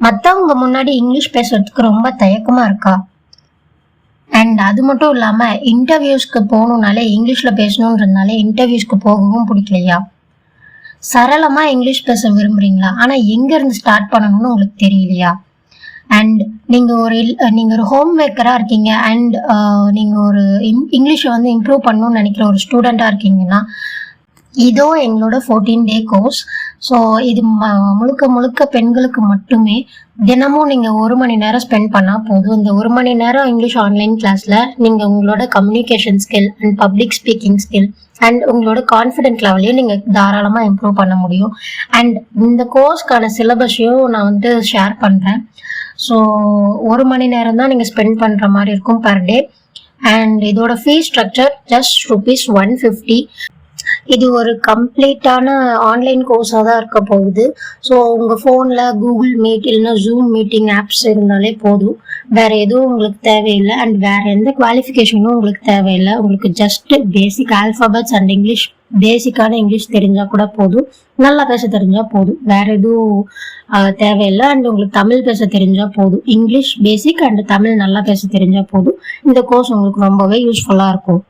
மற்றவங்க முன்னாடி இங்கிலீஷ் பேசுறதுக்கு ரொம்ப தயக்கமாக இருக்கா? அண்ட் அது மட்டும் இல்லாமல் இன்டர்வியூஸ்க்கு போகணுன்னாலே இங்கிலீஷில் பேசணுன்றதுனாலே இன்டர்வியூஸ்க்கு போகவும் பிடிக்கலையா? சரளமாக இங்கிலீஷ் பேச விரும்புகிறீங்களா? ஆனால் எங்கேருந்து ஸ்டார்ட் பண்ணணும்னு உங்களுக்கு தெரியலையா? அண்ட் நீங்கள் ஒரு ஹோம் மேக்கராக இருக்கீங்க அண்ட் நீங்கள் ஒரு இங்கிலீஷை வந்து இம்ப்ரூவ் பண்ணணும்னு நினைக்கிற ஒரு ஸ்டூடெண்ட்டாக இருக்கீங்கன்னா இதோ எங்களோட 14-day கோர்ஸ். ஸோ இது முழுக்க முழுக்க பெண்களுக்கு மட்டுமே. தினமும் நீங்கள் 1 மணி நேரம் ஸ்பெண்ட் பண்ணால் போதும். இந்த 1 மணி நேரம் இங்கிலீஷ் ஆன்லைன் கிளாஸில் நீங்கள் உங்களோட communication skill and public speaking skill and உங்களோட கான்ஃபிடென்ட் லெவலையும் நீங்கள் தாராளமாக இம்ப்ரூவ் பண்ண முடியும். அண்ட் இந்த கோர்ஸ்க்கான சிலபஸையும் நான் வந்து ஷேர் பண்ணுறேன். ஸோ 1 மணி நேரம் தான் நீங்கள் ஸ்பெண்ட் பண்ணுற மாதிரி இருக்கும் பர் டே. அண்ட் இதோட ஃபீஸ் ஸ்ட்ரக்சர் ஜஸ்ட் ₹150. இது ஒரு கம்ப்ளீட்டான ஆன்லைன் கோர்ஸாக தான் இருக்க போகுது. ஸோ உங்கள் ஃபோனில் கூகுள் மீட் இல்லைன்னா ஜூம் மீட்டிங் ஆப்ஸ் இருந்தாலே போதும். வேறு எதுவும் உங்களுக்கு தேவையில்லை. அண்ட் வேறு எந்த குவாலிஃபிகேஷனும் உங்களுக்கு தேவையில்லை. உங்களுக்கு just basic alphabets and English, பேசிக்கான இங்கிலீஷ் தெரிஞ்சால் கூட போதும். நல்லா பேச தெரிஞ்சால் போதும். வேறு எதுவும் தேவையில்லை. அண்ட் உங்களுக்கு தமிழ் பேச தெரிஞ்சால் போதும். இங்கிலீஷ் பேசிக் அண்ட் தமிழ் நல்லா பேச தெரிஞ்சால் போதும். இந்த கோர்ஸ் உங்களுக்கு ரொம்பவே யூஸ்ஃபுல்லாக இருக்கும்.